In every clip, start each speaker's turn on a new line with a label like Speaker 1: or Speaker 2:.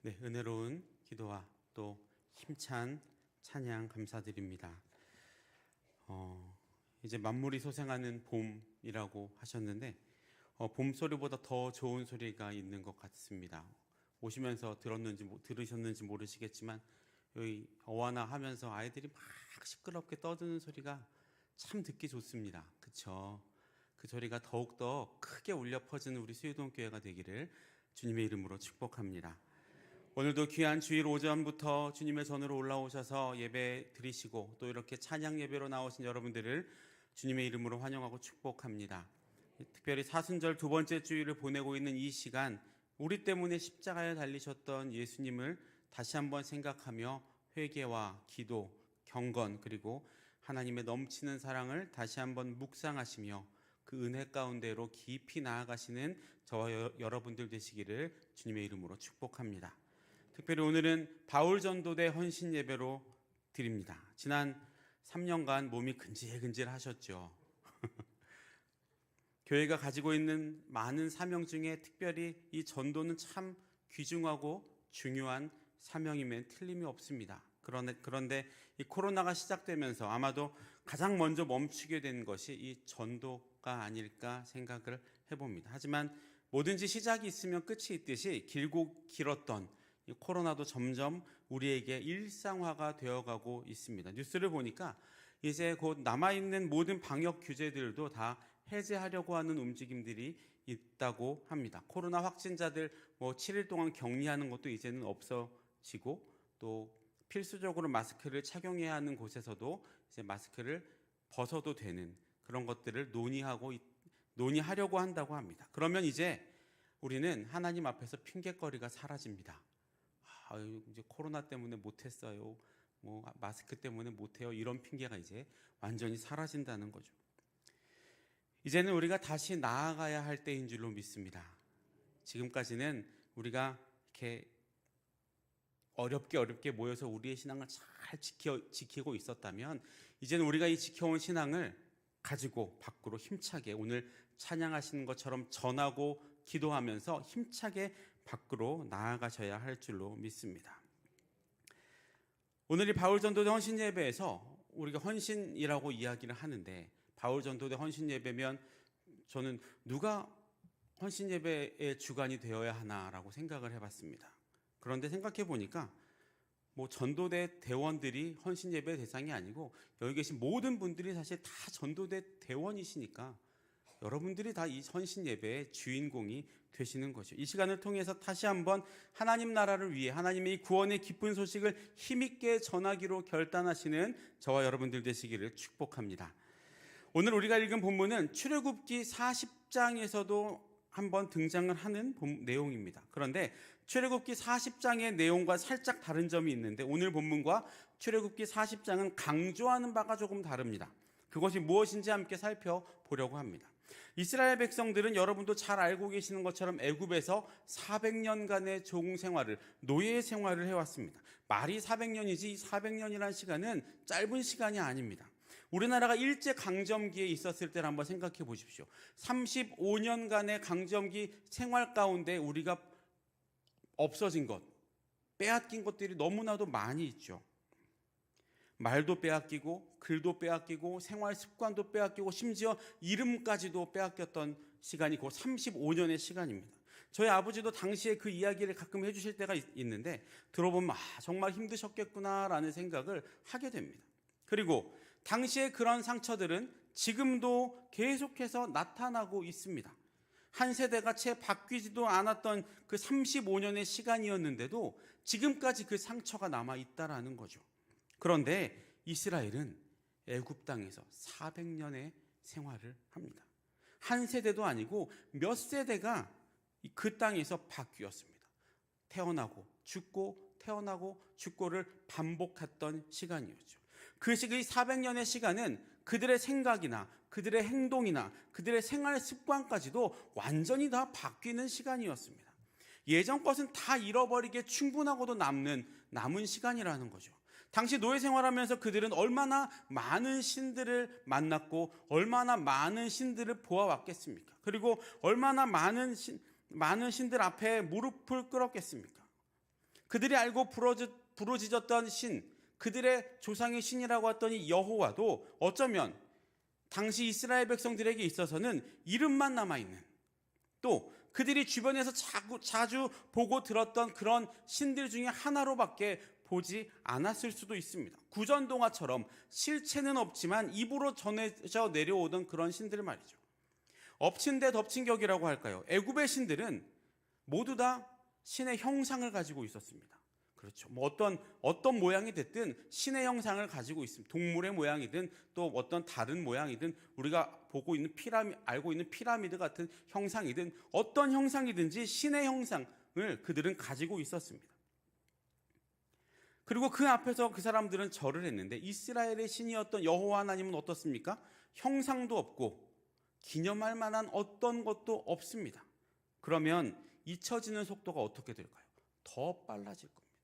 Speaker 1: 네, 은혜로운 기도와 또 힘찬 찬양 감사드립니다. 이제 만물이 소생하는 봄이라고 하셨는데 봄 소리보다 더 좋은 소리가 있는 것 같습니다. 오시면서 들으셨는지 모르시겠지만 여기 어와나 하면서 아이들이 막 시끄럽게 떠드는 소리가 참 듣기 좋습니다. 그쵸? 그 소리가 더욱더 크게 울려 퍼지는 우리 수유동 교회가 되기를 주님의 이름으로 축복합니다. 오늘도 귀한 주일 오전부터 주님의 전으로 올라오셔서 예배 드리시고 또 이렇게 찬양 예배로 나오신 여러분들을 주님의 이름으로 환영하고 축복합니다. 특별히 사순절 두 번째 주일을 보내고 있는 이 시간, 우리 때문에 십자가에 달리셨던 예수님을 다시 한번 생각하며 회개와 기도, 경건, 그리고 하나님의 넘치는 사랑을 다시 한번 묵상하시며 그 은혜 가운데로 깊이 나아가시는 저와 여러분들 되시기를 주님의 이름으로 축복합니다. 특별히 오늘은 바울 전도대 헌신 예배로 드립니다. 지난 3년간 몸이 근질근질 하셨죠. 교회가 가지고 있는 많은 사명 중에 특별히 이 전도는 참 귀중하고 중요한 사명임에 틀림이 없습니다. 그런데 이 코로나가 시작되면서 아마도 가장 먼저 멈추게 된 것이 이 전도가 아닐까 생각을 해봅니다. 하지만 뭐든지 시작이 있으면 끝이 있듯이 길고 길었던 이 코로나도 점점 우리에게 일상화가 되어가고 있습니다. 뉴스를 보니까 이제 곧 남아있는 모든 방역 규제들도 다 해제하려고 하는 움직임들이 있다고 합니다. 코로나 확진자들 7일 동안 격리하는 것도 이제는 없어지고 또 필수적으로 마스크를 착용해야 하는 곳에서도 이제 마스크를 벗어도 되는 그런 것들을 논의하려고 한다고 합니다. 그러면 이제 우리는 하나님 앞에서 핑계거리가 사라집니다. 이제 코로나 때문에 못했어요. 마스크 때문에 못해요. 이런 핑계가 이제 완전히 사라진다는 거죠. 이제는 우리가 다시 나아가야 할 때인 줄로 믿습니다. 지금까지는 우리가 이렇게 어렵게 모여서 우리의 신앙을 잘 지키고 있었다면 이제는 우리가 이 지켜온 신앙을 가지고 밖으로 힘차게 오늘 찬양하시는 것처럼 전하고 기도하면서 힘차게 밖으로 나아가셔야 할 줄로 믿습니다. 오늘 이 바울 전도대 헌신 예배에서 우리가 헌신이라고 이야기를 하는데 바울 전도대 헌신 예배면 저는 누가 헌신 예배의 주관이 되어야 하나라고 생각을 해봤습니다. 그런데 생각해 보니까 전도대 대원들이 헌신 예배 대상이 아니고 여기 계신 모든 분들이 사실 다 전도대 대원이시니까 여러분들이 다 이 헌신 예배의 주인공이 되시는 거죠. 이 시간을 통해서 다시 한번 하나님 나라를 위해 하나님의 이 구원의 기쁜 소식을 힘있게 전하기로 결단하시는 저와 여러분들 되시기를 축복합니다. 오늘 우리가 읽은 본문은 출애굽기 40장에서도 한번 등장을 하는 내용입니다. 그런데 출애굽기 40장의 내용과 살짝 다른 점이 있는데 오늘 본문과 출애굽기 40장은 강조하는 바가 조금 다릅니다. 그것이 무엇인지 함께 살펴보려고 합니다. 이스라엘 백성들은 여러분도 잘 알고 계시는 것처럼 애굽에서 400년간의 종 생활을, 노예 생활을 해왔습니다. 말이 400년이지 이 400년이라는 시간은 짧은 시간이 아닙니다. 우리나라가 일제강점기에 있었을 때를 한번 생각해 보십시오. 35년간의 강점기 생활 가운데 우리가 없어진 것, 빼앗긴 것들이 너무나도 많이 있죠. 말도 빼앗기고 글도 빼앗기고 생활 습관도 빼앗기고 심지어 이름까지도 빼앗겼던 시간이 곧 35년의 시간입니다. 저희 아버지도 당시에 그 이야기를 가끔 해주실 때가 있는데 들어보면 정말 힘드셨겠구나라는 생각을 하게 됩니다. 그리고 당시에 그런 상처들은 지금도 계속해서 나타나고 있습니다. 한 세대가 채 바뀌지도 않았던 그 35년의 시간이었는데도 지금까지 그 상처가 남아있다라는 거죠. 그런데 이스라엘은 애굽 땅에서 400년의 생활을 합니다. 한 세대도 아니고 몇 세대가 그 땅에서 바뀌었습니다. 태어나고 죽고 태어나고 죽고를 반복했던 시간이었죠. 그 시기 400년의 시간은 그들의 생각이나 그들의 행동이나 그들의 생활 습관까지도 완전히 다 바뀌는 시간이었습니다. 예전 것은 다 잃어버리기에 충분하고도 남은 시간이라는 거죠. 당시 노예 생활하면서 그들은 얼마나 많은 신들을 만났고 얼마나 많은 신들을 보아왔겠습니까? 그리고 얼마나 많은 신들 앞에 무릎을 꿇었겠습니까? 그들이 알고 부르짖었던 신, 그들의 조상의 신이라고 했더니 여호와도 어쩌면 당시 이스라엘 백성들에게 있어서는 이름만 남아있는, 또 그들이 주변에서 자주 보고 들었던 그런 신들 중에 하나로밖에 보지 않았을 수도 있습니다. 구전동화처럼 실체는 없지만 입으로 전해져 내려오던 그런 신들 말이죠. 엎친 데 덮친 격이라고 할까요? 애굽의 신들은 모두 다 신의 형상을 가지고 있었습니다. 그렇죠. 뭐 어떤 모양이 됐든 신의 형상을 가지고 있습니다. 동물의 모양이든 또 어떤 다른 모양이든 우리가 보고 있는 알고 있는 피라미드 같은 형상이든 어떤 형상이든지 신의 형상을 그들은 가지고 있었습니다. 그리고 그 앞에서 그 사람들은 절을 했는데 이스라엘의 신이었던 여호와 하나님은 어떻습니까? 형상도 없고 기념할 만한 어떤 것도 없습니다. 그러면 잊혀지는 속도가 어떻게 될까요? 더 빨라질 겁니다.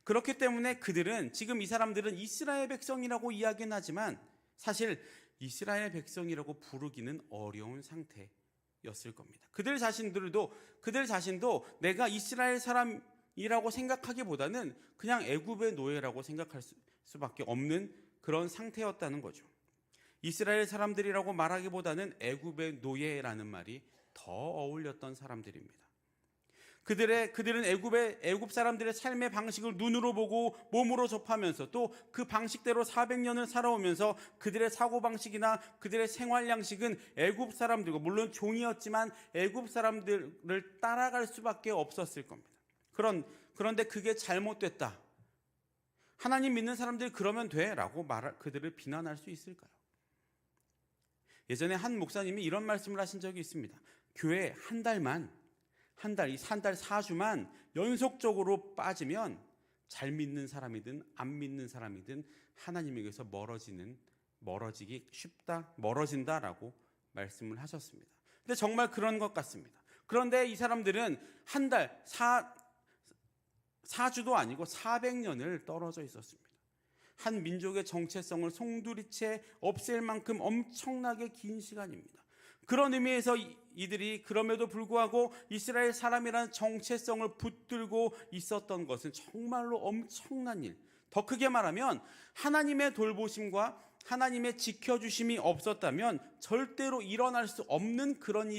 Speaker 1: 그렇기 때문에 그들은, 지금 이 사람들은 이스라엘 백성이라고 이야기는 하지만 사실 이스라엘 백성이라고 부르기는 어려운 상태였을 겁니다. 그들 자신도 내가 이스라엘 사람이라고 생각하기보다는 그냥 애굽의 노예라고 생각할 수밖에 없는 그런 상태였다는 거죠. 이스라엘 사람들이라고 말하기보다는 애굽의 노예라는 말이 더 어울렸던 사람들입니다. 그들은 애굽 사람들의 삶의 방식을 눈으로 보고 몸으로 접하면서 또 그 방식대로 400년을 살아오면서 그들의 사고방식이나 그들의 생활 양식은 애굽 사람들과, 물론 종이었지만 애굽 사람들을 따라갈 수밖에 없었을 겁니다. 그런데 그게 잘못됐다, 하나님 믿는 사람들이 그러면 돼 라고 그들을 비난할 수 있을까요? 예전에 한 목사님이 이런 말씀을 하신 적이 있습니다. 교회 한 달 4주만 연속적으로 빠지면 잘 믿는 사람이든 안 믿는 사람이든 하나님에게서 멀어지기 쉽다, 멀어진다라고 말씀을 하셨습니다. 근데 정말 그런 것 같습니다. 그런데 이 사람들은 한 달 4주도 아니고 400년을 떨어져 있었습니다. 한 민족의 정체성을 송두리째 없앨 만큼 엄청나게 긴 시간입니다. 그런 의미에서 이들이 그럼에도 불구하고 이스라엘 사람이라는 정체성을 붙들고 있었던 것은 정말로 엄청난 일, 더 크게 말하면 하나님의 돌보심과 하나님의 지켜주심이 없었다면 절대로 일어날 수 없는 그런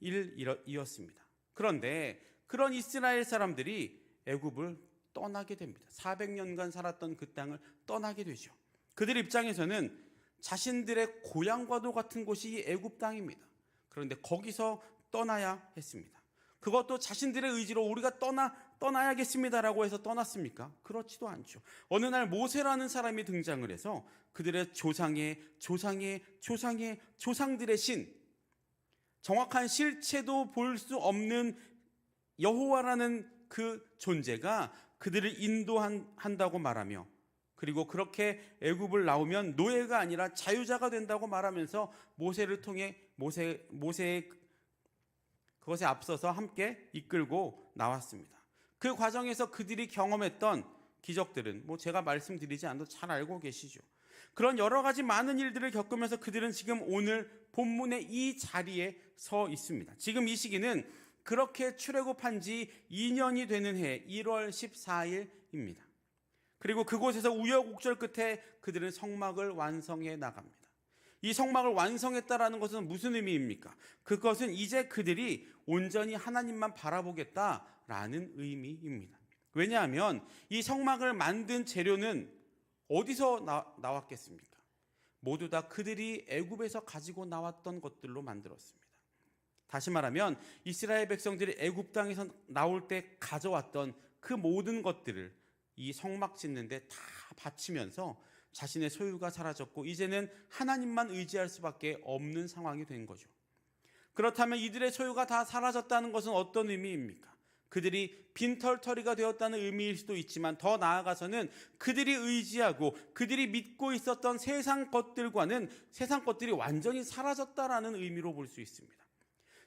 Speaker 1: 일이었습니다. 그런데 그런 이스라엘 사람들이 애굽을 떠나게 됩니다. 400년간 살았던 그 땅을 떠나게 되죠. 그들 입장에서는 자신들의 고향과도 같은 곳이 이 애굽 땅입니다. 그런데 거기서 떠나야 했습니다. 그것도 자신들의 의지로 우리가 떠나야겠습니다라고 해서 떠났습니까? 그렇지도 않죠. 어느 날 모세라는 사람이 등장을 해서 그들의 조상들의 신, 정확한 실체도 볼 수 없는 여호와라는 그 존재가 그들을 인도한다고 말하며, 그리고 그렇게 애굽을 나오면 노예가 아니라 자유자가 된다고 말하면서 모세를 통해 모세의 그것에 앞서서 함께 이끌고 나왔습니다. 그 과정에서 그들이 경험했던 기적들은 제가 말씀드리지 않아도 잘 알고 계시죠. 그런 여러 가지 많은 일들을 겪으면서 그들은 지금 오늘 본문의 이 자리에 서 있습니다. 지금 이 시기는 그렇게 출애굽한 지 2년이 되는 해 1월 14일입니다. 그리고 그곳에서 우여곡절 끝에 그들은 성막을 완성해 나갑니다. 이 성막을 완성했다라는 것은 무슨 의미입니까? 그것은 이제 그들이 온전히 하나님만 바라보겠다라는 의미입니다. 왜냐하면 이 성막을 만든 재료는 어디서 나왔겠습니까? 모두 다 그들이 애굽에서 가지고 나왔던 것들로 만들었습니다. 다시 말하면 이스라엘 백성들이 애굽 땅에서 나올 때 가져왔던 그 모든 것들을 이 성막 짓는데 다 바치면서 자신의 소유가 사라졌고 이제는 하나님만 의지할 수밖에 없는 상황이 된 거죠. 그렇다면 이들의 소유가 다 사라졌다는 것은 어떤 의미입니까? 그들이 빈털터리가 되었다는 의미일 수도 있지만 더 나아가서는 그들이 의지하고 그들이 믿고 있었던 세상 것들이 완전히 사라졌다라는 의미로 볼 수 있습니다.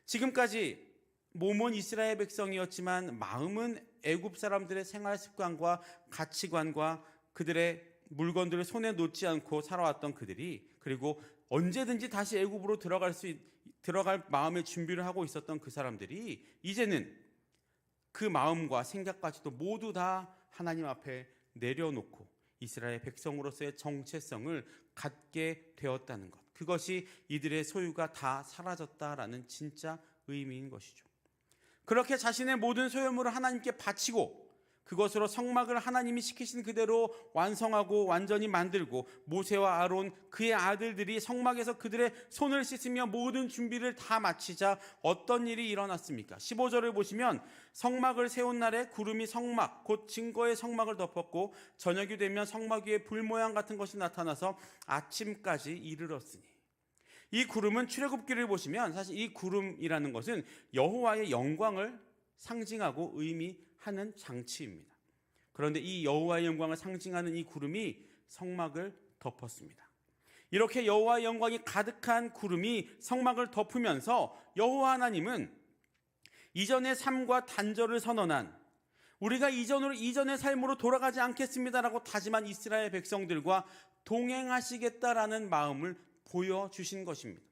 Speaker 1: 지금까지 몸은 이스라엘 백성이었지만 마음은 애굽 사람들의 생활 습관과 가치관과 그들의 물건들을 손에 놓지 않고 살아왔던 그들이, 그리고 언제든지 다시 애굽으로 들어갈 마음의 준비를 하고 있었던 그 사람들이 이제는 그 마음과 생각까지도 모두 다 하나님 앞에 내려놓고 이스라엘 백성으로서의 정체성을 갖게 되었다는 것, 그것이 이들의 소유가 다 사라졌다라는 진짜 의미인 것이죠. 그렇게 자신의 모든 소유물을 하나님께 바치고 그것으로 성막을 하나님이 시키신 그대로 완성하고 완전히 만들고 모세와 아론 그의 아들들이 성막에서 그들의 손을 씻으며 모든 준비를 다 마치자 어떤 일이 일어났습니까? 15절을 보시면 성막을 세운 날에 구름이 성막 곧 증거의 성막을 덮었고 저녁이 되면 성막 위에 불 모양 같은 것이 나타나서 아침까지 이르렀으니, 이 구름은 출애굽기를 보시면 사실 이 구름이라는 것은 여호와의 영광을 상징하고 의미하는 장치입니다. 그런데 이 여호와의 영광을 상징하는 이 구름이 성막을 덮었습니다. 이렇게 여호와의 영광이 가득한 구름이 성막을 덮으면서 여호와 하나님은 이전의 삶과 단절을 선언한, 우리가 이전의 삶으로 돌아가지 않겠습니다라고 다짐한 이스라엘 백성들과 동행하시겠다라는 마음을 보여주신 것입니다.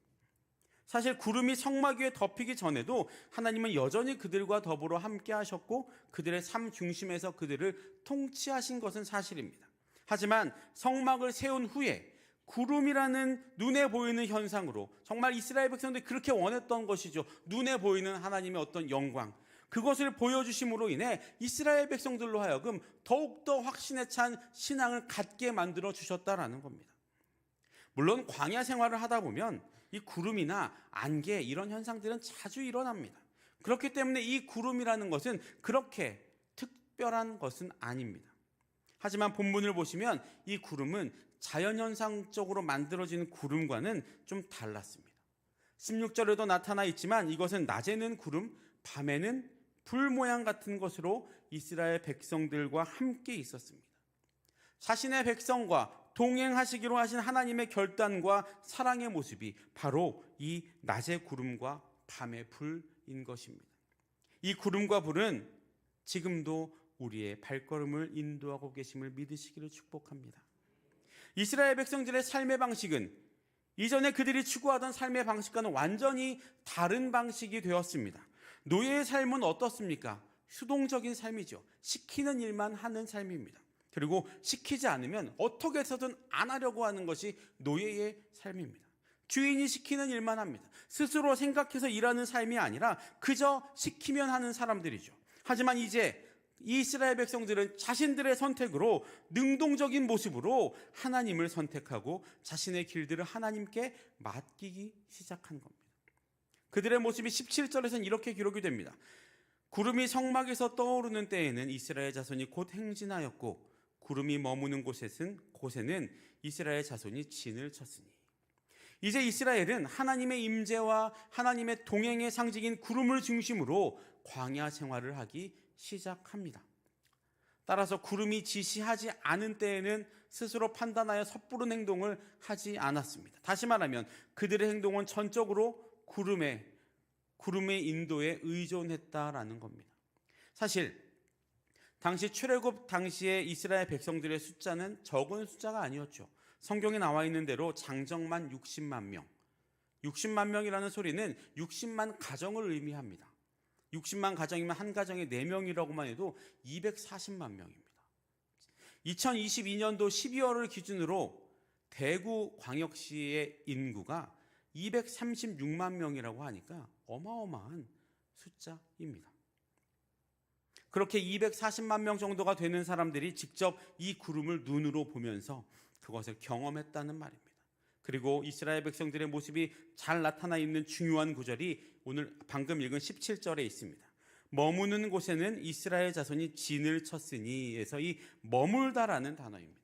Speaker 1: 사실 구름이 성막 위에 덮이기 전에도 하나님은 여전히 그들과 더불어 함께 하셨고 그들의 삶 중심에서 그들을 통치하신 것은 사실입니다. 하지만 성막을 세운 후에 구름이라는 눈에 보이는 현상으로 정말 이스라엘 백성들이 그렇게 원했던 것이죠. 눈에 보이는 하나님의 어떤 영광, 그것을 보여주심으로 인해 이스라엘 백성들로 하여금 더욱더 확신에 찬 신앙을 갖게 만들어 주셨다라는 겁니다. 물론 광야 생활을 하다 보면 이 구름이나 안개 이런 현상들은 자주 일어납니다. 그렇기 때문에 이 구름이라는 것은 그렇게 특별한 것은 아닙니다. 하지만 본문을 보시면 이 구름은 자연현상적으로 만들어지는 구름과는 좀 달랐습니다. 16절에도 나타나 있지만 이것은 낮에는 구름, 밤에는 불 모양 같은 것으로 이스라엘 백성들과 함께 있었습니다. 자신의 백성과 동행하시기로 하신 하나님의 결단과 사랑의 모습이 바로 이 낮의 구름과 밤의 불인 것입니다. 이 구름과 불은 지금도 우리의 발걸음을 인도하고 계심을 믿으시기를 축복합니다. 이스라엘 백성들의 삶의 방식은 이전에 그들이 추구하던 삶의 방식과는 완전히 다른 방식이 되었습니다. 노예의 삶은 어떻습니까? 수동적인 삶이죠. 시키는 일만 하는 삶입니다. 그리고 시키지 않으면 어떻게 해서든 안 하려고 하는 것이 노예의 삶입니다. 주인이 시키는 일만 합니다. 스스로 생각해서 일하는 삶이 아니라 그저 시키면 하는 사람들이죠. 하지만 이제 이스라엘 백성들은 자신들의 선택으로 능동적인 모습으로 하나님을 선택하고 자신의 길들을 하나님께 맡기기 시작한 겁니다. 그들의 모습이 17절에서는 이렇게 기록이 됩니다. 구름이 성막에서 떠오르는 때에는 이스라엘 자손이 곧 행진하였고 구름이 머무는 곳에는 이스라엘 자손이 진을 쳤으니, 이제 이스라엘은 하나님의 임재와 하나님의 동행의 상징인 구름을 중심으로 광야 생활을 하기 시작합니다. 따라서 구름이 지시하지 않은 때에는 스스로 판단하여 섣부른 행동을 하지 않았습니다. 다시 말하면 그들의 행동은 전적으로 구름의 인도에 의존했다라는 겁니다. 사실 당시 출애굽 당시에 이스라엘 백성들의 숫자는 적은 숫자가 아니었죠. 성경에 나와 있는 대로 장정만 60만 명. 60만 명이라는 소리는 60만 가정을 의미합니다. 60만 가정이면 한 가정에 4명이라고만 해도 240만 명입니다. 2022년도 12월을 기준으로 대구 광역시의 인구가 236만 명이라고 하니까 어마어마한 숫자입니다. 그렇게 240만 명 정도가 되는 사람들이 직접 이 구름을 눈으로 보면서 그것을 경험했다는 말입니다. 그리고 이스라엘 백성들의 모습이 잘 나타나 있는 중요한 구절이 오늘 방금 읽은 17절에 있습니다. 머무는 곳에는 이스라엘 자손이 진을 쳤으니에서 이 머물다라는 단어입니다.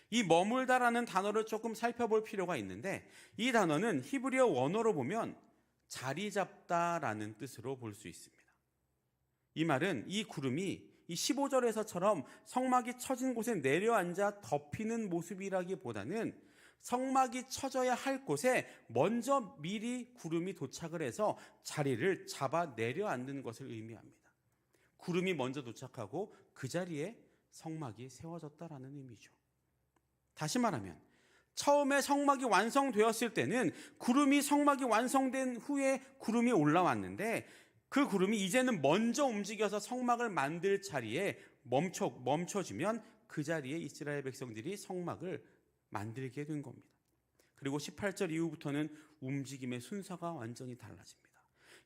Speaker 1: 이 머물다라는 단어를 조금 살펴볼 필요가 있는데, 이 단어는 히브리어 원어로 보면 자리 잡다라는 뜻으로 볼 수 있습니다. 이 말은 이 구름이 이 15절에서처럼 성막이 쳐진 곳에 내려앉아 덮이는 모습이라기보다는 성막이 쳐져야 할 곳에 먼저 미리 구름이 도착을 해서 자리를 잡아 내려앉는 것을 의미합니다. 구름이 먼저 도착하고 그 자리에 성막이 세워졌다라는 의미죠. 다시 말하면 처음에 성막이 완성되었을 때는 구름이 성막이 완성된 후에 구름이 올라왔는데 그 구름이 이제는 먼저 움직여서 성막을 만들 자리에 멈춰주면 그 자리에 이스라엘 백성들이 성막을 만들게 된 겁니다. 그리고 18절 이후부터는 움직임의 순서가 완전히 달라집니다.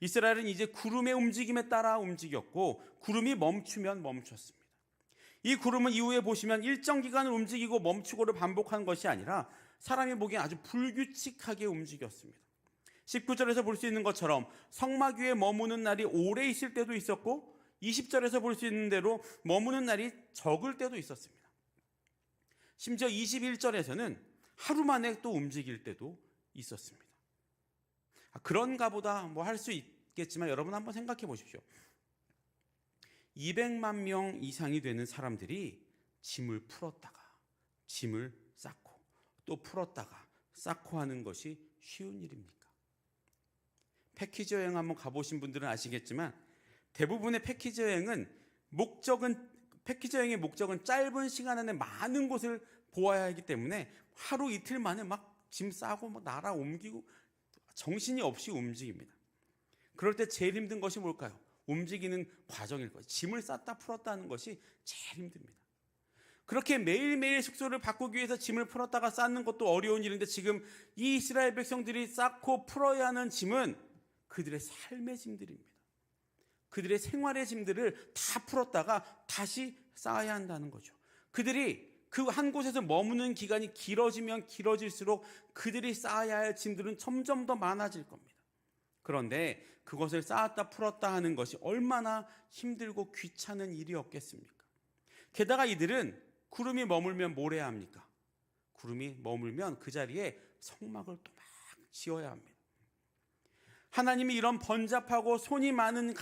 Speaker 1: 이스라엘은 이제 구름의 움직임에 따라 움직였고 구름이 멈추면 멈췄습니다. 이 구름은 이후에 보시면 일정 기간을 움직이고 멈추고를 반복한 것이 아니라 사람이 보기엔 아주 불규칙하게 움직였습니다. 19절에서 볼 수 있는 것처럼 성막 위에 머무는 날이 오래 있을 때도 있었고 20절에서 볼 수 있는 대로 머무는 날이 적을 때도 있었습니다. 심지어 21절에서는 하루 만에 또 움직일 때도 있었습니다. 그런가 보다 뭐 할 수 있겠지만 여러분 한번 생각해 보십시오. 200만 명 이상이 되는 사람들이 짐을 풀었다가 짐을 쌓고 또 풀었다가 쌓고 하는 것이 쉬운 일입니까? 패키지 여행 한번 가보신 분들은 아시겠지만 대부분의 패키지 여행의 목적은 짧은 시간 안에 많은 곳을 보아야 하기 때문에 하루 이틀 만에 막 짐 싸고 막 나라 옮기고 정신이 없이 움직입니다. 그럴 때 제일 힘든 것이 뭘까요? 움직이는 과정일 거예요. 짐을 쌌다 풀었다 하는 것이 제일 힘듭니다. 그렇게 매일매일 숙소를 바꾸기 위해서 짐을 풀었다가 쌓는 것도 어려운 일인데 지금 이 이스라엘 백성들이 쌓고 풀어야 하는 짐은 그들의 삶의 짐들입니다. 그들의 생활의 짐들을 다 풀었다가 다시 쌓아야 한다는 거죠. 그들이 그 한 곳에서 머무는 기간이 길어지면 길어질수록 그들이 쌓아야 할 짐들은 점점 더 많아질 겁니다. 그런데 그것을 쌓았다 풀었다 하는 것이 얼마나 힘들고 귀찮은 일이었겠습니까? 게다가 이들은 구름이 머물면 뭘 해야 합니까? 구름이 머물면 그 자리에 성막을 또 막 지어야 합니다. 하나님이 이런 번잡하고 손이 많이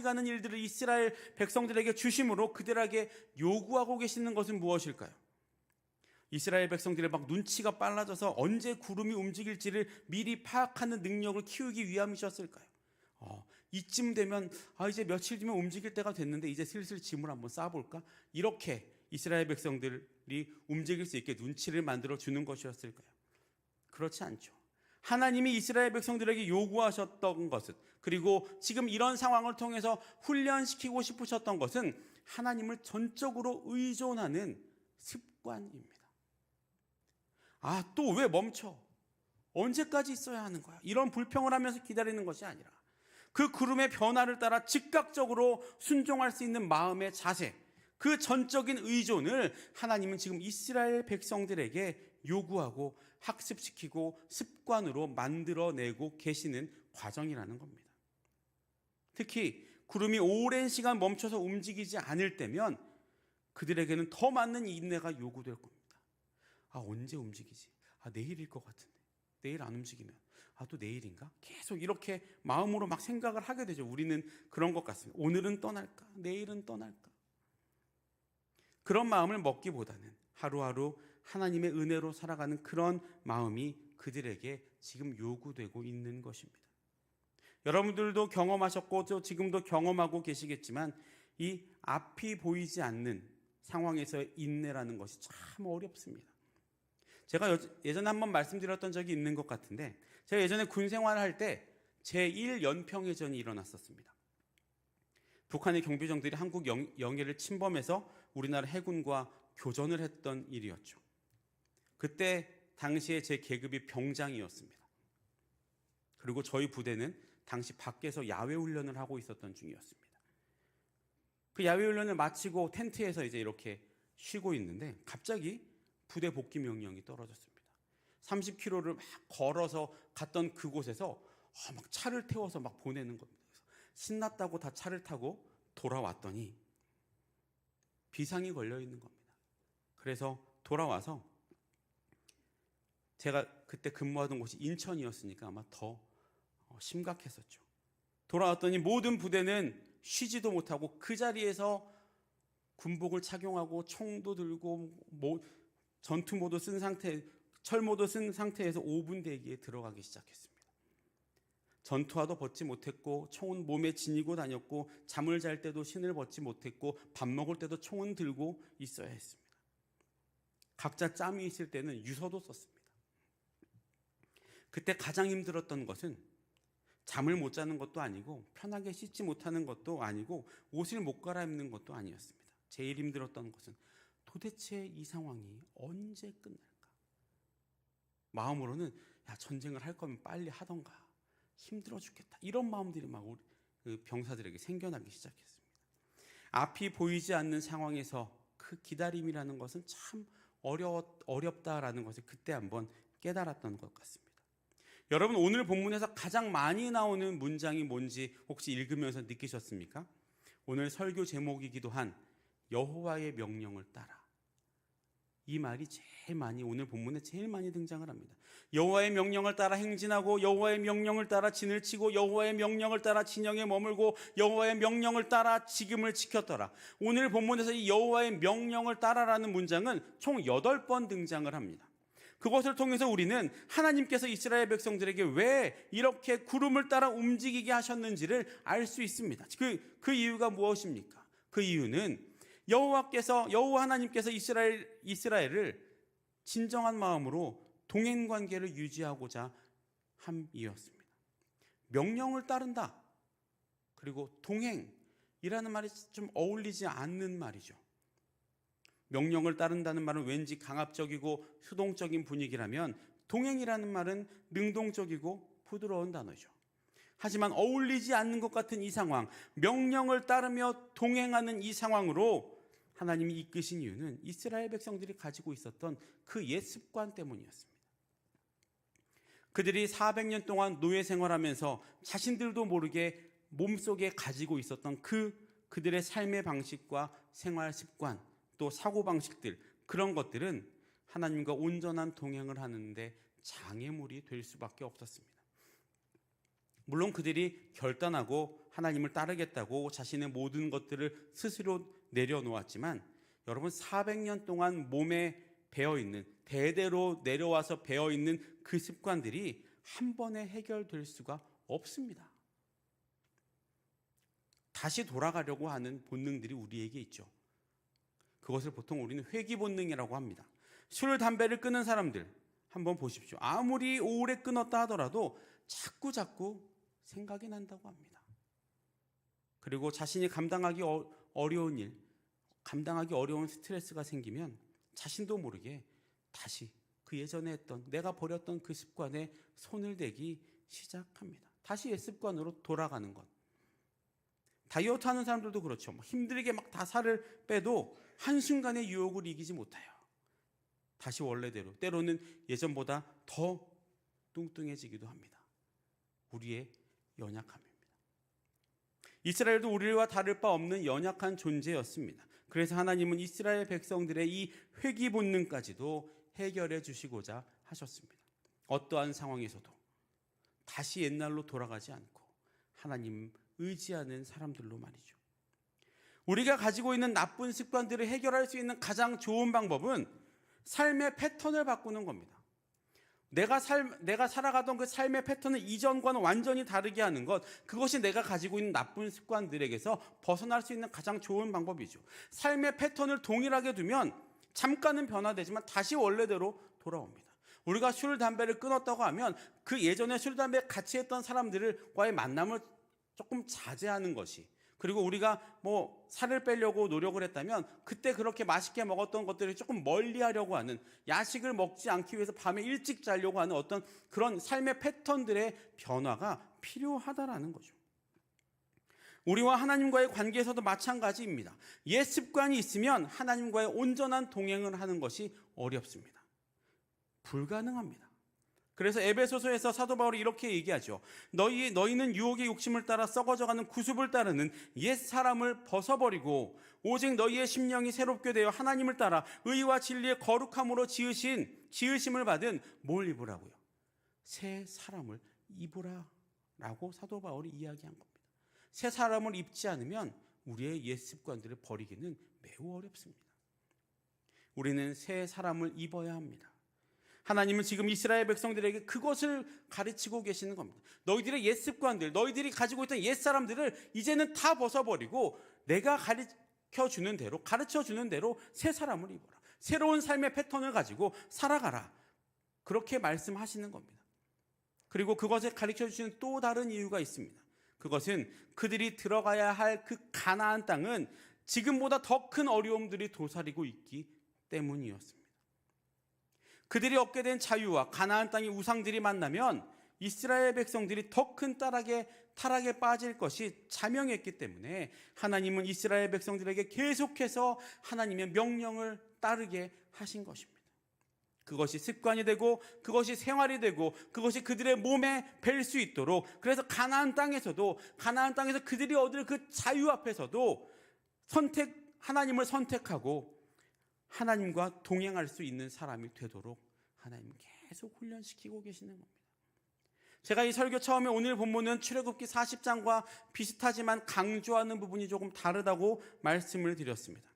Speaker 1: 가는 일들을 이스라엘 백성들에게 주심으로 그들에게 요구하고 계시는 것은 무엇일까요? 이스라엘 백성들의 막 눈치가 빨라져서 언제 구름이 움직일지를 미리 파악하는 능력을 키우기 위함이셨을까요? 이쯤 되면 이제 며칠 뒤면 움직일 때가 됐는데 이제 슬슬 짐을 한번 쌓아볼까? 이렇게 이스라엘 백성들이 움직일 수 있게 눈치를 만들어 주는 것이었을까요? 그렇지 않죠. 하나님이 이스라엘 백성들에게 요구하셨던 것은, 그리고 지금 이런 상황을 통해서 훈련시키고 싶으셨던 것은 하나님을 전적으로 의존하는 습관입니다. 또 왜 멈춰? 언제까지 있어야 하는 거야? 이런 불평을 하면서 기다리는 것이 아니라 그 구름의 변화를 따라 즉각적으로 순종할 수 있는 마음의 자세, 그 전적인 의존을 하나님은 지금 이스라엘 백성들에게 요구하고 학습시키고 습관으로 만들어내고 계시는 과정이라는 겁니다. 특히 구름이 오랜 시간 멈춰서 움직이지 않을 때면 그들에게는 더 많은 인내가 요구될 겁니다. 언제 움직이지? 내일일 것 같은데. 내일 안 움직이면 또 내일인가? 계속 이렇게 마음으로 막 생각을 하게 되죠. 우리는 그런 것 같습니다. 오늘은 떠날까? 내일은 떠날까? 그런 마음을 먹기보다는 하루하루 하나님의 은혜로 살아가는 그런 마음이 그들에게 지금 요구되고 있는 것입니다. 여러분들도 경험하셨고 또 지금도 경험하고 계시겠지만 이 앞이 보이지 않는 상황에서의 인내라는 것이 참 어렵습니다. 제가 예전에 한번 말씀드렸던 적이 있는 것 같은데, 제가 예전에 군 생활을 할 때 제1연평해전이 일어났었습니다. 북한의 경비정들이 한국 영해를 침범해서 우리나라 해군과 교전을 했던 일이었죠. 그때 당시에 제 계급이 병장이었습니다. 그리고 저희 부대는 당시 밖에서 야외 훈련을 하고 있었던 중이었습니다. 그 야외 훈련을 마치고 텐트에서 이제 이렇게 쉬고 있는데 갑자기 부대 복귀 명령이 떨어졌습니다. 30km를 막 걸어서 갔던 그곳에서 막 차를 태워서 막 보내는 겁니다. 신났다고 다 차를 타고 돌아왔더니 비상이 걸려 있는 겁니다. 그래서 돌아와서 제가 그때 근무하던 곳이 인천이었으니까 아마 더 심각했었죠. 돌아왔더니 모든 부대는 쉬지도 못하고 그 자리에서 군복을 착용하고 총도 들고 전투모도 쓴 상태, 철모도 쓴 상태에서 5분 대기에 들어가기 시작했습니다. 전투화도 벗지 못했고 총은 몸에 지니고 다녔고 잠을 잘 때도 신을 벗지 못했고 밥 먹을 때도 총은 들고 있어야 했습니다. 각자 짬이 있을 때는 유서도 썼습니다. 그때 가장 힘들었던 것은 잠을 못 자는 것도 아니고 편하게 씻지 못하는 것도 아니고 옷을 못 갈아입는 것도 아니었습니다. 제일 힘들었던 것은 도대체 이 상황이 언제 끝날까? 마음으로는 전쟁을 할 거면 빨리 하던가, 힘들어 죽겠다, 이런 마음들이 막 우리 병사들에게 생겨나기 시작했습니다. 앞이 보이지 않는 상황에서 그 기다림이라는 것은 참 어렵다라는 것을 그때 한번 깨달았던 것 같습니다. 여러분, 오늘 본문에서 가장 많이 나오는 문장이 뭔지 혹시 읽으면서 느끼셨습니까? 오늘 설교 제목이기도 한 여호와의 명령을 따라. 이 말이 제일 많이, 오늘 본문에 제일 많이 등장을 합니다. 여호와의 명령을 따라 행진하고, 여호와의 명령을 따라 진을 치고, 여호와의 명령을 따라 진영에 머물고, 여호와의 명령을 따라 지금을 지켰더라. 오늘 본문에서 이 여호와의 명령을 따라라는 문장은 총 8번 등장을 합니다. 그것을 통해서 우리는 하나님께서 이스라엘 백성들에게 왜 이렇게 구름을 따라 움직이게 하셨는지를 알 수 있습니다. 그 이유가 무엇입니까? 그 이유는 여호와 하나님께서 이스라엘을 진정한 마음으로 동행 관계를 유지하고자 함이었습니다. 명령을 따른다, 그리고 동행이라는 말이 좀 어울리지 않는 말이죠. 명령을 따른다는 말은 왠지 강압적이고 수동적인 분위기라면, 동행이라는 말은 능동적이고 부드러운 단어죠. 하지만 어울리지 않는 것 같은 이 상황, 명령을 따르며 동행하는 이 상황으로 하나님이 이끄신 이유는 이스라엘 백성들이 가지고 있었던 그 옛 습관 때문이었습니다. 그들이 400년 동안 노예 생활하면서 자신들도 모르게 몸속에 가지고 있었던 그들의 삶의 방식과 생활 습관, 또 사고방식들, 그런 것들은 하나님과 온전한 동행을 하는데 장애물이 될 수밖에 없었습니다. 물론 그들이 결단하고 하나님을 따르겠다고 자신의 모든 것들을 스스로 내려놓았지만, 여러분, 400년 동안 몸에 배어있는, 대대로 내려와서 배어있는 그 습관들이 한 번에 해결될 수가 없습니다. 다시 돌아가려고 하는 본능들이 우리에게 있죠. 그것을 보통 우리는 회귀 본능이라고 합니다. 술, 담배를 끊은 사람들 한번 보십시오. 아무리 오래 끊었다 하더라도 자꾸 생각이 난다고 합니다. 그리고 자신이 감당하기 어려운 일, 감당하기 어려운 스트레스가 생기면 자신도 모르게 다시 그 예전에 했던, 내가 버렸던 그 습관에 손을 대기 시작합니다. 다시 옛 습관으로 돌아가는 것. 다이어트 하는 사람들도 그렇죠. 힘들게 막 다 살을 빼도 한순간에 유혹을 이기지 못해요. 다시 원래대로, 때로는 예전보다 더 뚱뚱해지기도 합니다. 우리의 연약함입니다. 이스라엘도 우리와 다를 바 없는 연약한 존재였습니다. 그래서 하나님은 이스라엘 백성들의 이 회귀 본능까지도 해결해 주시고자 하셨습니다. 어떠한 상황에서도 다시 옛날로 돌아가지 않고 하나님 의지하는 사람들로 말이죠. 우리가 가지고 있는 나쁜 습관들을 해결할 수 있는 가장 좋은 방법은 삶의 패턴을 바꾸는 겁니다. 내가 살아가던 그 삶의 패턴을 이전과는 완전히 다르게 하는 것, 그것이 내가 가지고 있는 나쁜 습관들에게서 벗어날 수 있는 가장 좋은 방법이죠. 삶의 패턴을 동일하게 두면 잠깐은 변화되지만 다시 원래대로 돌아옵니다. 우리가 술, 담배를 끊었다고 하면 그 예전에 술, 담배 같이 했던 사람들과의 만남을 조금 자제하는 것이, 그리고 우리가 살을 빼려고 노력을 했다면 그때 그렇게 맛있게 먹었던 것들을 조금 멀리하려고 하는, 야식을 먹지 않기 위해서 밤에 일찍 자려고 하는 어떤 그런 삶의 패턴들의 변화가 필요하다라는 거죠. 우리와 하나님과의 관계에서도 마찬가지입니다. 옛 습관이 있으면 하나님과의 온전한 동행을 하는 것이 어렵습니다. 불가능합니다. 그래서 에베소서에서 사도 바울이 이렇게 얘기하죠. 너희는 유혹의 욕심을 따라 썩어져가는 구습을 따르는 옛 사람을 벗어버리고 오직 너희의 심령이 새롭게 되어 하나님을 따라 의와 진리의 거룩함으로 지으심을 받은 뭘 입으라고요? 새 사람을 입으라 라고 사도 바울이 이야기한 겁니다. 새 사람을 입지 않으면 우리의 옛 습관들을 버리기는 매우 어렵습니다. 우리는 새 사람을 입어야 합니다. 하나님은 지금 이스라엘 백성들에게 그것을 가르치고 계시는 겁니다. 너희들의 옛 습관들, 너희들이 가지고 있던 옛 사람들을 이제는 다 벗어버리고 내가 가르쳐 주는 대로 새 사람을 입어라. 새로운 삶의 패턴을 가지고 살아가라. 그렇게 말씀하시는 겁니다. 그리고 그것을 가르쳐 주시는 또 다른 이유가 있습니다. 그것은 그들이 들어가야 할 그 가나안 땅은 지금보다 더 큰 어려움들이 도사리고 있기 때문이었습니다. 그들이 얻게 된 자유와 가나안 땅의 우상들이 만나면 이스라엘 백성들이 더 큰 타락에 빠질 것이 자명했기 때문에 하나님은 이스라엘 백성들에게 계속해서 하나님의 명령을 따르게 하신 것입니다. 그것이 습관이 되고 그것이 생활이 되고 그것이 그들의 몸에 뵐 수 있도록, 그래서 가나안 땅에서 그들이 얻을 그 자유 앞에서도 하나님을 선택하고 하나님과 동행할 수 있는 사람이 되도록 하나님은 계속 훈련시키고 계시는 겁니다. 제가 이 설교 처음에 오늘 본문은 출애굽기 40장과 비슷하지만 강조하는 부분이 조금 다르다고 말씀을 드렸습니다.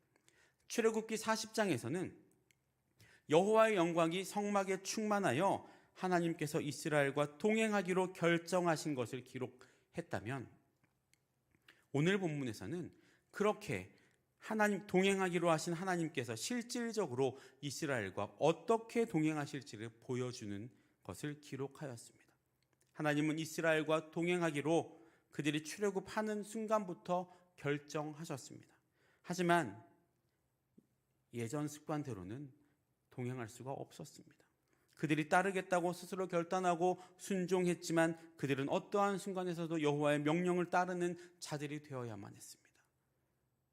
Speaker 1: 출애굽기 40장에서는 여호와의 영광이 성막에 충만하여 하나님께서 이스라엘과 동행하기로 결정하신 것을 기록했다면, 오늘 본문에서는 그렇게 동행하기로 하신 하나님께서 실질적으로 이스라엘과 어떻게 동행하실지를 보여주는 것을 기록하였습니다. 하나님은 이스라엘과 동행하기로 그들이 출애굽하는 순간부터 결정하셨습니다. 하지만 예전 습관대로는 동행할 수가 없었습니다. 그들이 따르겠다고 스스로 결단하고 순종했지만 그들은 어떠한 순간에서도 여호와의 명령을 따르는 자들이 되어야만 했습니다.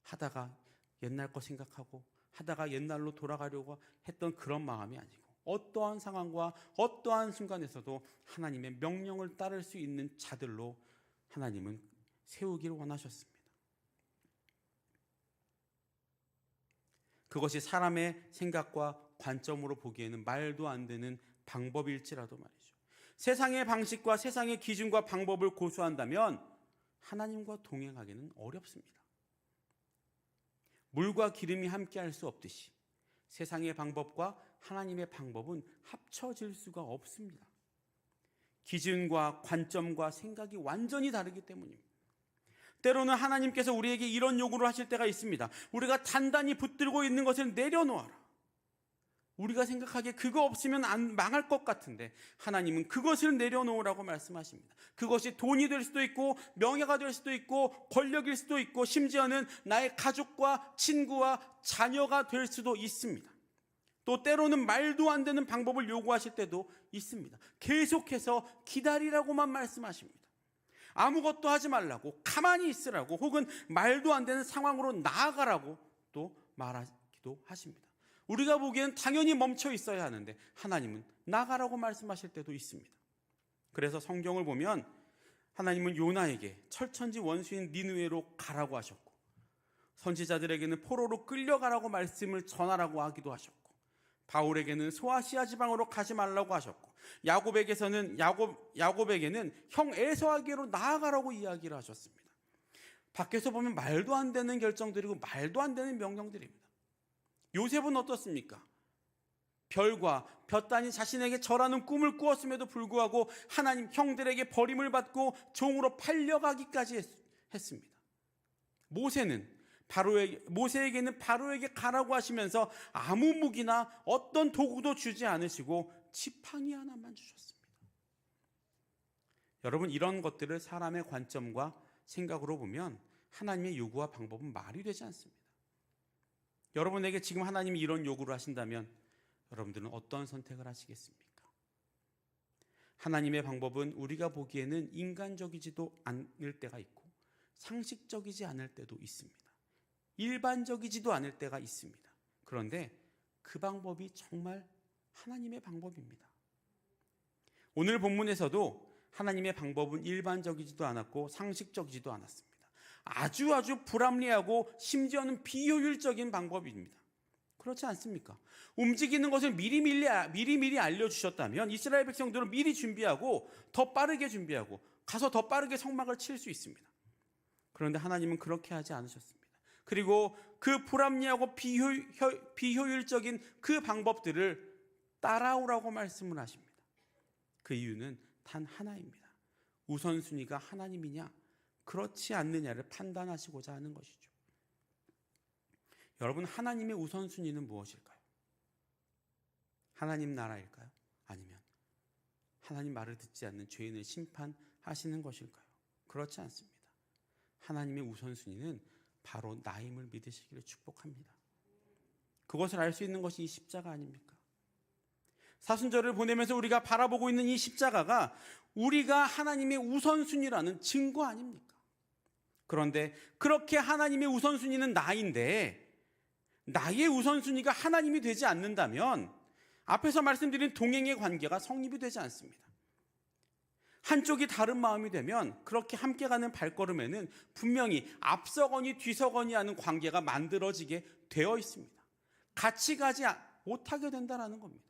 Speaker 1: 하다가 옛날 거 생각하고 하다가 옛날로 돌아가려고 했던 그런 마음이 아니고, 어떠한 상황과 어떠한 순간에서도 하나님의 명령을 따를 수 있는 자들로 하나님은 세우기를 원하셨습니다. 그것이 사람의 생각과 관점으로 보기에는 말도 안 되는 방법일지라도 말이죠. 세상의 방식과 세상의 기준과 방법을 고수한다면 하나님과 동행하기는 어렵습니다. 물과 기름이 함께 할 수 없듯이 세상의 방법과 하나님의 방법은 합쳐질 수가 없습니다. 기준과 관점과 생각이 완전히 다르기 때문입니다. 때로는 하나님께서 우리에게 이런 요구를 하실 때가 있습니다. 우리가 단단히 붙들고 있는 것을 내려놓아라. 우리가 생각하기에 그거 없으면 망할 것 같은데 하나님은 그것을 내려놓으라고 말씀하십니다. 그것이 돈이 될 수도 있고 명예가 될 수도 있고 권력일 수도 있고 심지어는 나의 가족과 친구와 자녀가 될 수도 있습니다. 또 때로는 말도 안 되는 방법을 요구하실 때도 있습니다. 계속해서 기다리라고만 말씀하십니다. 아무것도 하지 말라고, 가만히 있으라고, 혹은 말도 안 되는 상황으로 나아가라고 또 말하기도 하십니다. 우리가 보기에는 당연히 멈춰 있어야 하는데 하나님은 나가라고 말씀하실 때도 있습니다. 그래서 성경을 보면 하나님은 요나에게 철천지 원수인 니느웨로 가라고 하셨고, 선지자들에게는 포로로 끌려가라고 말씀을 전하라고 하기도 하셨고, 바울에게는 소아시아 지방으로 가지 말라고 하셨고, 야곱에게는 형 에서에게로 나아가라고 이야기를 하셨습니다. 밖에서 보면 말도 안 되는 결정들이고 말도 안 되는 명령들입니다. 요셉은 어떻습니까? 별과 볕단이 자신에게 절하는 꿈을 꾸었음에도 불구하고 하나님 형들에게 버림을 받고 종으로 팔려가기까지 했습니다. 모세에게는 바로에게 가라고 하시면서 아무 무기나 어떤 도구도 주지 않으시고 지팡이 하나만 주셨습니다. 여러분, 이런 것들을 사람의 관점과 생각으로 보면 하나님의 요구와 방법은 말이 되지 않습니다. 여러분에게 지금 하나님이 이런 요구를 하신다면 여러분들은 어떤 선택을 하시겠습니까? 하나님의 방법은 우리가 보기에는 인간적이지도 않을 때가 있고 상식적이지 않을 때도 있습니다. 일반적이지도 않을 때가 있습니다. 그런데 그 방법이 정말 하나님의 방법입니다. 오늘 본문에서도 하나님의 방법은 일반적이지도 않았고 상식적이지도 않았습니다. 아주 불합리하고 심지어는 비효율적인 방법입니다. 그렇지 않습니까? 움직이는 것을 미리 알려주셨다면 이스라엘 백성들은 미리 준비하고 더 빠르게 준비하고 가서 더 빠르게 성막을 칠 수 있습니다. 그런데 하나님은 그렇게 하지 않으셨습니다. 그리고 그 불합리하고 비효율적인 그 방법들을 따라오라고 말씀을 하십니다. 그 이유는 단 하나입니다. 우선순위가 하나님이냐 그렇지 않느냐를 판단하시고자 하는 것이죠. 여러분, 하나님의 우선순위는 무엇일까요? 하나님 나라일까요? 아니면 하나님 말을 듣지 않는 죄인을 심판하시는 것일까요? 그렇지 않습니다. 하나님의 우선순위는 바로 나임을 믿으시기를 축복합니다. 그것을 알 수 있는 것이 이 십자가 아닙니까? 사순절을 보내면서 우리가 바라보고 있는 이 십자가가 우리가 하나님의 우선순위라는 증거 아닙니까? 그런데 그렇게 하나님의 우선순위는 나인데 나의 우선순위가 하나님이 되지 않는다면 앞에서 말씀드린 동행의 관계가 성립이 되지 않습니다. 한쪽이 다른 마음이 되면 그렇게 함께 가는 발걸음에는 분명히 앞서거니 뒤서거니 하는 관계가 만들어지게 되어 있습니다. 같이 가지 못하게 된다는 겁니다.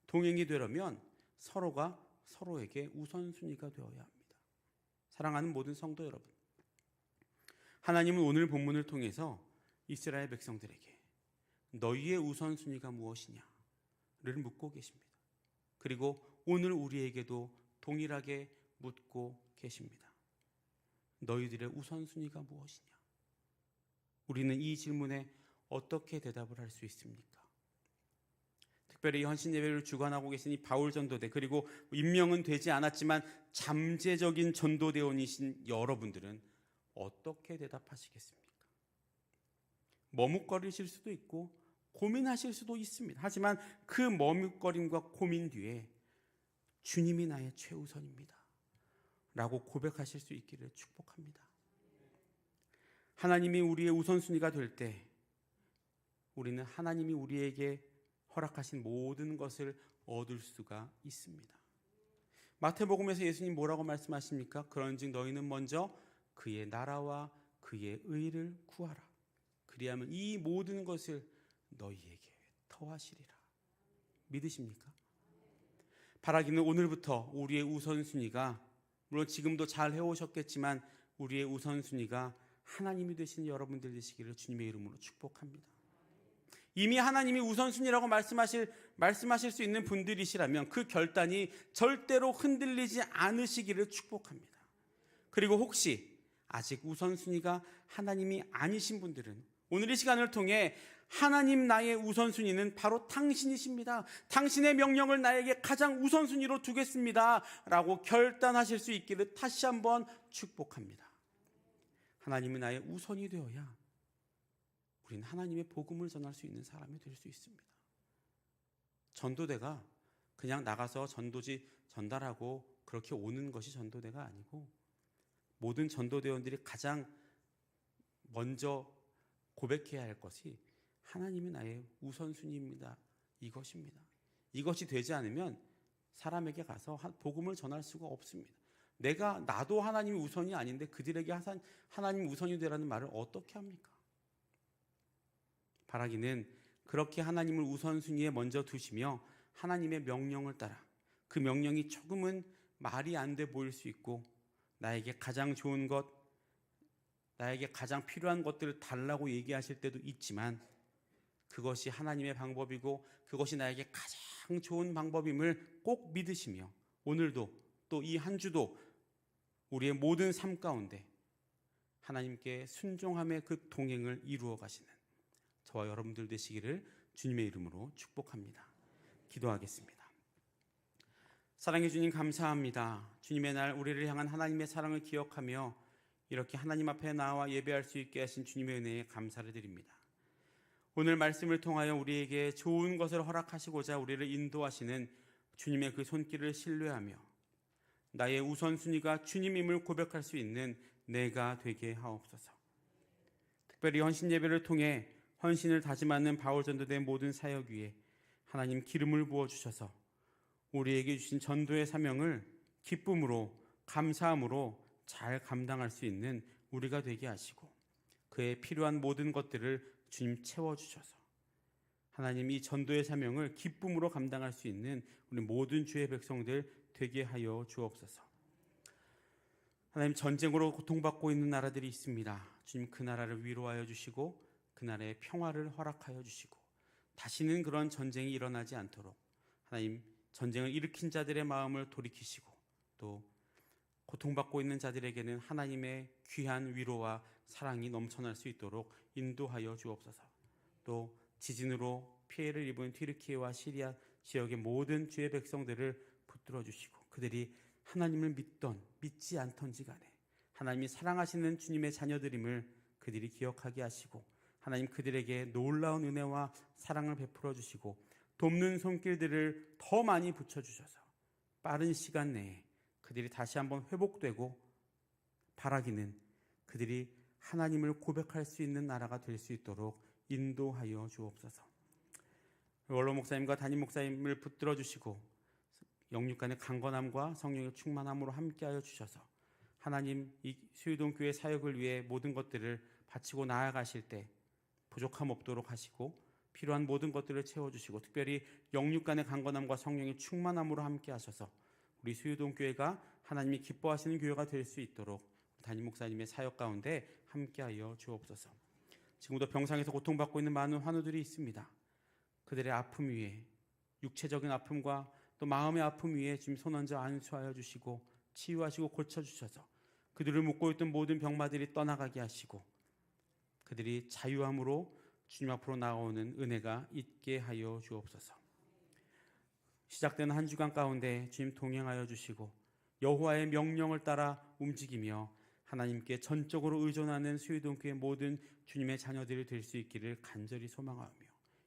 Speaker 1: 동행이 되려면 서로가 서로에게 우선순위가 되어야 합니다. 사랑하는 모든 성도 여러분, 하나님은 오늘 본문을 통해서 이스라엘 백성들에게 너희의 우선순위가 무엇이냐를 묻고 계십니다. 그리고 오늘 우리에게도 동일하게 묻고 계십니다. 너희들의 우선순위가 무엇이냐? 우리는 이 질문에 어떻게 대답을 할 수 있습니까? 특별히 헌신 예배를 주관하고 계신 이 바울 전도대, 그리고 임명은 되지 않았지만 잠재적인 전도대원이신 여러분들은 어떻게 대답하시겠습니까? 머뭇거리실 수도 있고 고민하실 수도 있습니다. 하지만 그 머뭇거림과 고민 뒤에 주님이 나의 최우선입니다 라고 고백하실 수 있기를 축복합니다. 하나님이 우리의 우선순위가 될 때 우리는 하나님이 우리에게 허락하신 모든 것을 얻을 수가 있습니다. 마태복음에서 예수님 뭐라고 말씀하십니까? 그런즉 너희는 먼저 그의 나라와 그의 의를 구하라. 그리하면 이 모든 것을 너희에게 더하시리라. 믿으십니까? 바라기는 오늘부터 우리의 우선순위가, 물론 지금도 잘 해오셨겠지만 우리의 우선순위가 하나님이 되신 여러분들 되시기를 주님의 이름으로 축복합니다. 이미 하나님이 우선순위라고 말씀하실 수 있는 분들이시라면 그 결단이 절대로 흔들리지 않으시기를 축복합니다. 그리고 혹시 아직 우선순위가 하나님이 아니신 분들은 오늘 이 시간을 통해 하나님 나의 우선순위는 바로 당신이십니다. 당신의 명령을 나에게 가장 우선순위로 두겠습니다 라고 결단하실 수 있기를 다시 한번 축복합니다. 하나님은 나의 우선이 되어야 우리는 하나님의 복음을 전할 수 있는 사람이 될 수 있습니다. 전도대가 그냥 나가서 전도지 전달하고 그렇게 오는 것이 전도대가 아니고 모든 전도대원들이 가장 먼저 고백해야 할 것이 하나님이 나의 우선순위입니다. 이것입니다. 이것이 되지 않으면 사람에게 가서 복음을 전할 수가 없습니다. 나도 하나님이 우선이 아닌데 그들에게 하나님이 우선이 되라는 말을 어떻게 합니까? 바라기는 그렇게 하나님을 우선순위에 먼저 두시며 하나님의 명령을 따라 그 명령이 조금은 말이 안 돼 보일 수 있고 나에게 가장 좋은 것, 나에게 가장 필요한 것들을 달라고 얘기하실 때도 있지만 그것이 하나님의 방법이고 그것이 나에게 가장 좋은 방법임을 꼭 믿으시며 오늘도 또 이 한 주도 우리의 모든 삶 가운데 하나님께 순종함의 그 동행을 이루어 가시는 저와 여러분들 되시기를 주님의 이름으로 축복합니다. 기도하겠습니다. 사랑해 주님 감사합니다. 주님의 날 우리를 향한 하나님의 사랑을 기억하며 이렇게 하나님 앞에 나와 예배할 수 있게 하신 주님의 은혜에 감사를 드립니다. 오늘 말씀을 통하여 우리에게 좋은 것을 허락하시고자 우리를 인도하시는 주님의 그 손길을 신뢰하며 나의 우선순위가 주님임을 고백할 수 있는 내가 되게 하옵소서. 특별히 헌신 예배를 통해 헌신을 다짐하는 바울 전도대 모든 사역 위에 하나님 기름을 부어주셔서 우리에게 주신 전도의 사명을 기쁨으로 감사함으로 잘 감당할 수 있는 우리가 되게 하시고 그에 필요한 모든 것들을 주님 채워주셔서 하나님 이 전도의 사명을 기쁨으로 감당할 수 있는 우리 모든 주의 백성들 되게 하여 주옵소서. 하나님 전쟁으로 고통받고 있는 나라들이 있습니다. 주님 그 나라를 위로하여 주시고 그 나라의 평화를 허락하여 주시고 다시는 그런 전쟁이 일어나지 않도록 하나님 전쟁을 일으킨 자들의 마음을 돌이키시고 또 고통받고 있는 자들에게는 하나님의 귀한 위로와 사랑이 넘쳐날 수 있도록 인도하여 주옵소서. 또 지진으로 피해를 입은 튀르키예와 시리아 지역의 모든 주의 백성들을 붙들어 주시고 그들이 하나님을 믿던 믿지 않던지 간에 하나님이 사랑하시는 주님의 자녀들임을 그들이 기억하게 하시고 하나님 그들에게 놀라운 은혜와 사랑을 베풀어 주시고 돕는 손길들을 더 많이 붙여주셔서 빠른 시간 내에 그들이 다시 한번 회복되고 바라기는 그들이 하나님을 고백할 수 있는 나라가 될 수 있도록 인도하여 주옵소서. 원로 목사님과 담임 목사님을 붙들어 주시고 영육간의 강건함과 성령의 충만함으로 함께하여 주셔서 하나님 이 수유동 교회 사역을 위해 모든 것들을 바치고 나아가실 때 부족함 없도록 하시고 필요한 모든 것들을 채워주시고 특별히 영육간의 강건함과 성령의 충만함으로 함께하셔서 우리 수유동 교회가 하나님이 기뻐하시는 교회가 될 수 있도록 담임 목사님의 사역 가운데 함께하여 주옵소서. 지금도 병상에서 고통받고 있는 많은 환우들이 있습니다. 그들의 아픔 위에 육체적인 아픔과 또 마음의 아픔 위에 주님 손 얹어 안수하여 주시고 치유하시고 고쳐주셔서 그들을 묶고 있던 모든 병마들이 떠나가게 하시고 그들이 자유함으로 주님 앞으로 나아오는 은혜가 있게 하여 주옵소서. 시작되는 한 주간 가운데 주님 동행하여 주시고 여호와의 명령을 따라 움직이며 하나님께 전적으로 의존하는 수유동교의 모든 주님의 자녀들이 될 수 있기를 간절히 소망하며